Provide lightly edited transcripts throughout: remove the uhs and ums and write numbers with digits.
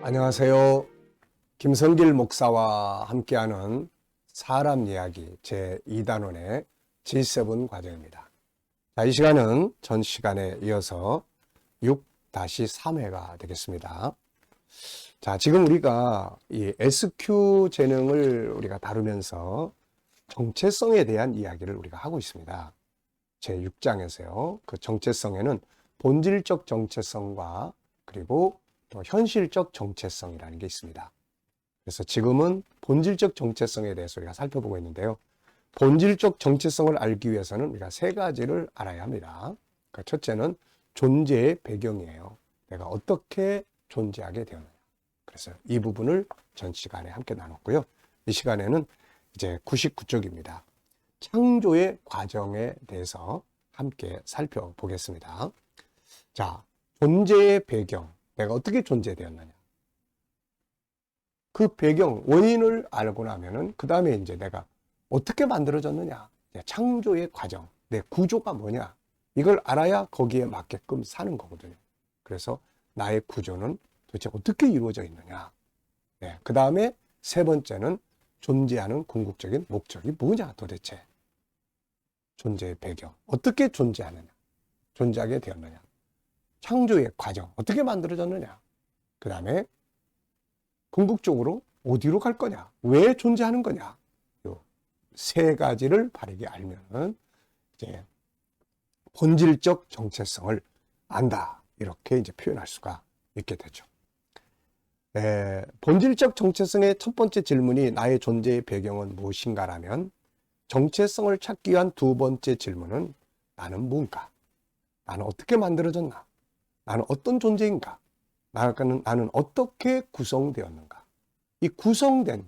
안녕하세요. 김성길 목사와 함께하는 사람 이야기 제2단원의 G7 과정입니다. 자, 이 시간은 전 시간에 이어서 6-3회가 되겠습니다. 자, 지금 우리가 이 SQ 재능을 우리가 다루면서 정체성에 대한 이야기를 우리가 하고 있습니다. 제6장에서요. 그 정체성에는 본질적 정체성과 그리고 또 현실적 정체성이라는 게 있습니다. 그래서 지금은 본질적 정체성에 대해서 우리가 살펴보고 있는데요. 본질적 정체성을 알기 위해서는 우리가 세 가지를 알아야 합니다. 그러니까 첫째는 존재의 배경이에요. 내가 어떻게 존재하게 되었느냐. 그래서 이 부분을 전 시간에 함께 나눴고요. 이 시간에는 이제 99쪽입니다. 창조의 과정에 대해서 함께 살펴보겠습니다. 자, 존재의 배경. 내가 어떻게 존재되었느냐. 그 배경, 원인을 알고 나면은 그 다음에 이제 내가 어떻게 만들어졌느냐. 창조의 과정, 내 구조가 뭐냐. 이걸 알아야 거기에 맞게끔 사는 거거든요. 그래서 나의 구조는 도대체 어떻게 이루어져 있느냐. 네, 그 다음에 세 번째는 존재하는 궁극적인 목적이 뭐냐 도대체. 존재의 배경, 어떻게 존재하느냐. 존재하게 되었느냐. 창조의 과정, 어떻게 만들어졌느냐. 그 다음에 궁극적으로 어디로 갈 거냐, 왜 존재하는 거냐. 요 세 가지를 바르게 알면은 이제 본질적 정체성을 안다. 이렇게 이제 표현할 수가 있게 되죠. 본질적 정체성의 첫 번째 질문이 나의 존재의 배경은 무엇인가라면 정체성을 찾기 위한 두 번째 질문은 나는 뭔가? 나는 어떻게 만들어졌나? 나는 어떤 존재인가? 나는 어떻게 구성되었는가? 이 구성된,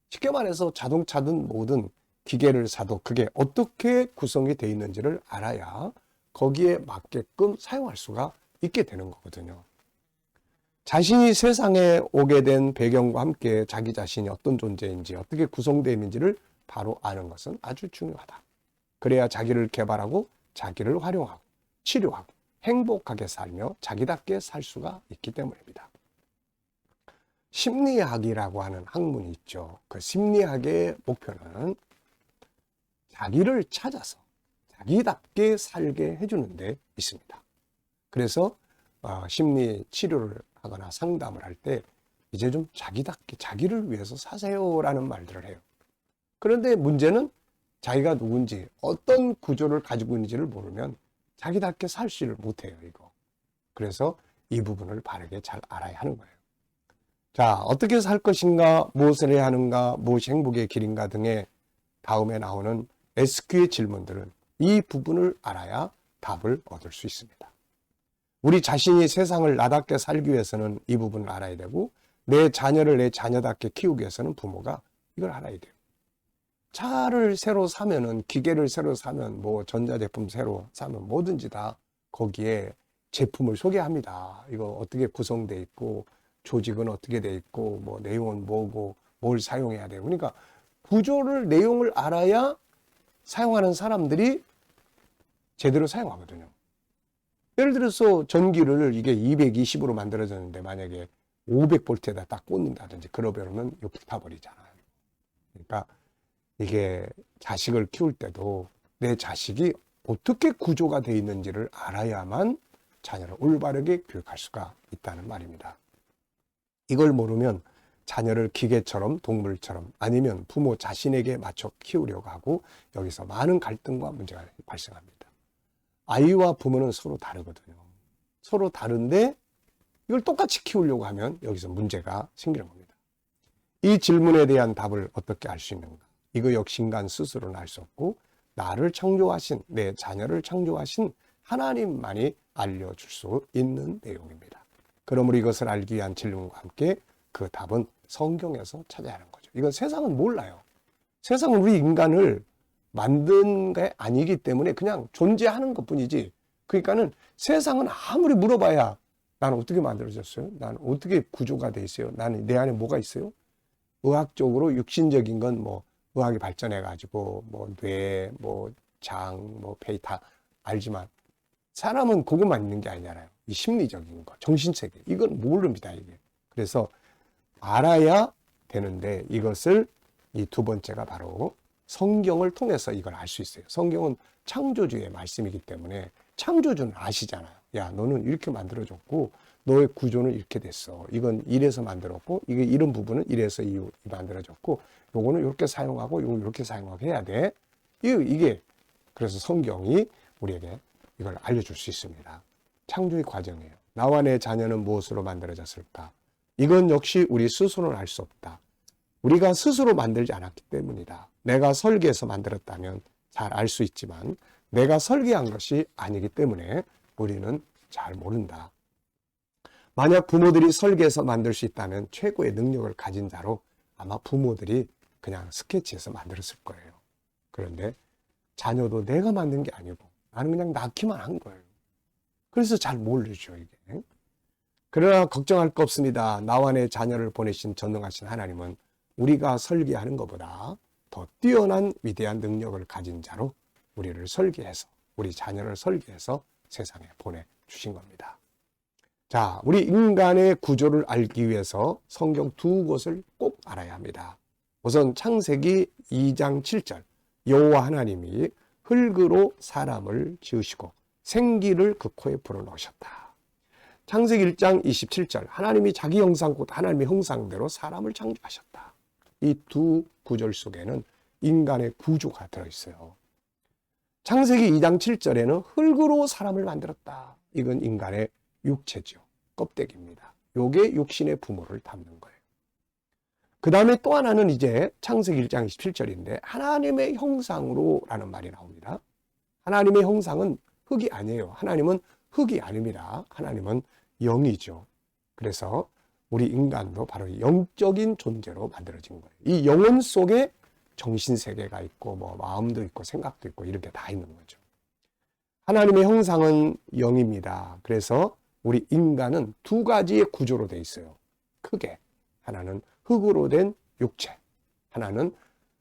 쉽게 말해서 자동차든 뭐든 기계를 사도 그게 어떻게 구성이 되어 있는지를 알아야 거기에 맞게끔 사용할 수가 있게 되는 거거든요. 자신이 세상에 오게 된 배경과 함께 자기 자신이 어떤 존재인지 어떻게 구성되어 있는지를 바로 아는 것은 아주 중요하다. 그래야 자기를 개발하고 자기를 활용하고 치료하고 행복하게 살며 자기답게 살 수가 있기 때문입니다. 심리학이라고 하는 학문이 있죠. 그 심리학의 목표는 자기를 찾아서 자기답게 살게 해주는 데 있습니다. 그래서 심리 치료를 하거나 상담을 할 때 이제 좀 자기답게 자기를 위해서 사세요라는 말들을 해요. 그런데 문제는 자기가 누군지 어떤 구조를 가지고 있는지를 모르면 자기답게 살지를 못해요, 이거. 그래서 이 부분을 바르게 잘 알아야 하는 거예요. 자, 어떻게 살 것인가, 무엇을 해야 하는가, 무엇이 행복의 길인가 등의 다음에 나오는 SQ의 질문들은 이 부분을 알아야 답을 얻을 수 있습니다. 우리 자신이 세상을 나답게 살기 위해서는 이 부분을 알아야 되고, 내 자녀를 내 자녀답게 키우기 위해서는 부모가 이걸 알아야 돼요. 차를 새로 사면은, 기계를 새로 사면, 뭐 전자제품 새로 사면 뭐든지 다 거기에 제품을 소개합니다. 이거 어떻게 구성되어 있고, 조직은 어떻게 되어 있고, 뭐 내용은 뭐고, 뭘 사용해야 되고. 그러니까 구조를, 내용을 알아야 사용하는 사람들이 제대로 사용하거든요. 예를 들어서 전기를 이게 220으로 만들어졌는데 만약에 500볼트에다 딱 꽂는다든지 그러면은 이거 불타버리잖아요. 그러니까 이게 자식을 키울 때도 내 자식이 어떻게 구조가 되어 있는지를 알아야만 자녀를 올바르게 교육할 수가 있다는 말입니다. 이걸 모르면 자녀를 기계처럼 동물처럼 아니면 부모 자신에게 맞춰 키우려고 하고 여기서 많은 갈등과 문제가 발생합니다. 아이와 부모는 서로 다르거든요. 서로 다른데 이걸 똑같이 키우려고 하면 여기서 문제가 생기는 겁니다. 이 질문에 대한 답을 어떻게 알 수 있는가? 이거 역시 인간 스스로는 알 수 없고 나를 창조하신, 내 자녀를 창조하신 하나님만이 알려줄 수 있는 내용입니다. 그러므로 이것을 알기 위한 질문과 함께 그 답은 성경에서 찾아야 하는 거죠. 이건 세상은 몰라요. 세상은 우리 인간을 만든 게 아니기 때문에 그냥 존재하는 것뿐이지. 그러니까는 세상은 아무리 물어봐야 나는 어떻게 만들어졌어요? 나는 어떻게 구조가 돼 있어요? 나는 내 안에 뭐가 있어요? 의학적으로 육신적인 건 뭐 의학이 발전해 가지고 뭐 뇌, 뭐 장, 뭐 폐 다 알지만 사람은 그것만 있는 게 아니잖아요. 이 심리적인 거, 정신세계 이건 모릅니다. 이게 그래서 알아야 되는데 이것을 이 두 번째가 바로 성경을 통해서 이걸 알 수 있어요. 성경은 창조주의 말씀이기 때문에 창조주는 아시잖아요. 야, 너는 이렇게 만들어졌고 너의 구조는 이렇게 됐어. 이건 이래서 만들었고 이게 이런 부분은 이래서 만들어졌고 요거는 이렇게 사용하고 요거 이렇게 사용하고 해야 돼. 이게 그래서 성경이 우리에게 이걸 알려줄 수 있습니다. 창조의 과정이에요. 나와 내 자녀는 무엇으로 만들어졌을까? 이건 역시 우리 스스로는 알 수 없다. 우리가 스스로 만들지 않았기 때문이다. 내가 설계해서 만들었다면 잘 알 수 있지만 내가 설계한 것이 아니기 때문에 우리는 잘 모른다. 만약 부모들이 설계해서 만들 수 있다면 최고의 능력을 가진 자로 아마 부모들이 그냥 스케치해서 만들었을 거예요. 그런데 자녀도 내가 만든 게 아니고 나는 그냥 낳기만 한 거예요. 그래서 잘 모르죠, 이게. 그러나 걱정할 거 없습니다. 나와 내 자녀를 보내신 전능하신 하나님은 우리가 설계하는 것보다 더 뛰어난 위대한 능력을 가진 자로 우리를 설계해서, 우리 자녀를 설계해서 세상에 보내주신 겁니다. 자, 우리 인간의 구조를 알기 위해서 성경 두 곳을 꼭 알아야 합니다. 우선 창세기 2장 7절, 여호와 하나님이 흙으로 사람을 지으시고 생기를 그 코에 불어넣으셨다. 창세기 1장 27절, 하나님이 자기 형상 곧 하나님의 형상대로 사람을 창조하셨다. 이 두 구절 속에는 인간의 구조가 들어있어요. 창세기 2장 7절에는 흙으로 사람을 만들었다. 이건 인간의 육체죠. 껍데기입니다. 요게 육신의 부모를 담는 거예요. 그 다음에 또 하나는 이제 창세기 1장 27절인데 하나님의 형상으로 라는 말이 나옵니다. 하나님의 형상은 흙이 아니에요. 하나님은 흙이 아닙니다. 하나님은 영이죠. 그래서 우리 인간도 바로 영적인 존재로 만들어진 거예요. 이 영혼 속에 정신세계가 있고 뭐 마음도 있고 생각도 있고 이렇게 다 있는 거죠. 하나님의 형상은 영입니다. 그래서 우리 인간은 두 가지의 구조로 되어 있어요. 크게 하나는 흙으로 된 육체, 하나는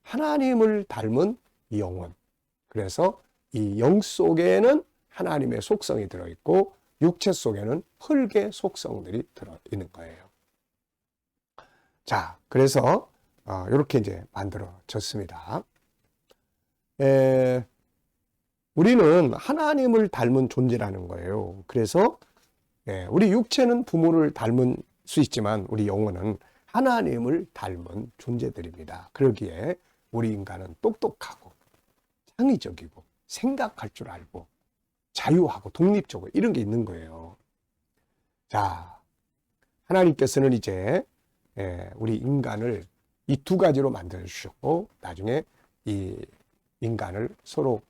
하나님을 닮은 영혼. 그래서 이 영 속에는 하나님의 속성이 들어있고 육체 속에는 흙의 속성들이 들어있는 거예요. 자, 그래서 이렇게 이제 만들어졌습니다. 우리는 하나님을 닮은 존재라는 거예요. 그래서 우리 육체는 부모를 닮은 수 있지만 우리 영혼은 하나님을 닮은 존재들입니다. 그러기에 우리 인간은 똑똑하고 창의적이고 생각할 줄 알고 자유하고 독립적으로 이런 게 있는 거예요. 자, 하나님께서는 이제 우리 인간을 이 두 가지로 만들어 주셨고 나중에 이 인간을 서로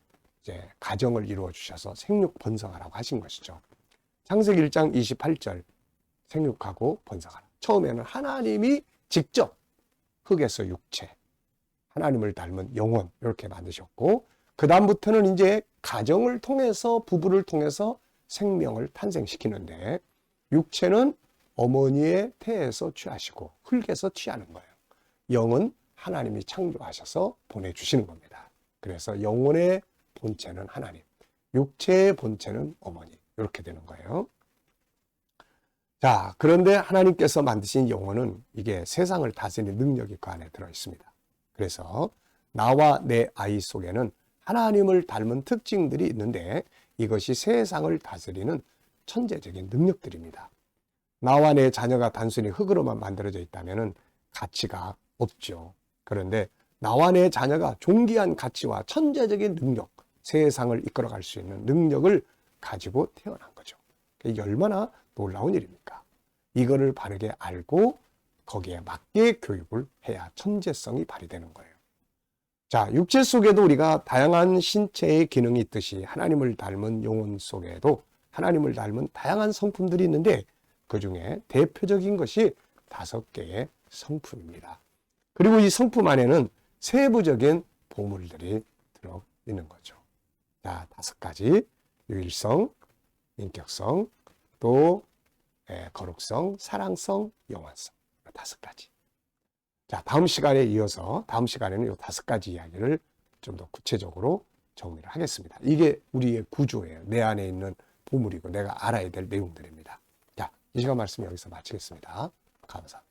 이제 가정을 이루어 주셔서 생육 번성하라고 하신 것이죠. 창세기 1장 28절 생육하고 번성하라. 처음에는 하나님이 직접 흙에서 육체, 하나님을 닮은 영혼 이렇게 만드셨고 그 다음부터는 이제 가정을 통해서 부부를 통해서 생명을 탄생시키는데 육체는 어머니의 태에서 취하시고 흙에서 취하는 거예요. 영은 하나님이 창조하셔서 보내주시는 겁니다. 그래서 영혼의 본체는 하나님, 육체의 본체는 어머니 이렇게 되는 거예요. 자, 그런데 하나님께서 만드신 영혼은 이게 세상을 다스리는 능력이 그 안에 들어있습니다. 그래서 나와 내 아이 속에는 하나님을 닮은 특징들이 있는데 이것이 세상을 다스리는 천재적인 능력들입니다. 나와 내 자녀가 단순히 흙으로만 만들어져 있다면 가치가 없죠. 그런데 나와 내 자녀가 존귀한 가치와 천재적인 능력, 세상을 이끌어갈 수 있는 능력을 가지고 태어난 거죠. 이게 얼마나 놀라운 일입니까? 이거를 바르게 알고 거기에 맞게 교육을 해야 천재성이 발휘되는 거예요. 자, 육체 속에도 우리가 다양한 신체의 기능이 있듯이 하나님을 닮은 영혼 속에도 하나님을 닮은 다양한 성품들이 있는데 그 중에 대표적인 것이 5개의 성품입니다. 그리고 이 성품 안에는 세부적인 보물들이 들어있는 거죠. 자, 5가지. 유일성, 인격성, 또 거룩성, 사랑성, 영원성. 5가지. 자, 다음 시간에 이어서 다음 시간에는 이 5가지 이야기를 좀 더 구체적으로 정리를 하겠습니다. 이게 우리의 구조예요. 내 안에 있는 보물이고 내가 알아야 될 내용들입니다. 자, 이 시간 말씀 여기서 마치겠습니다. 감사합니다.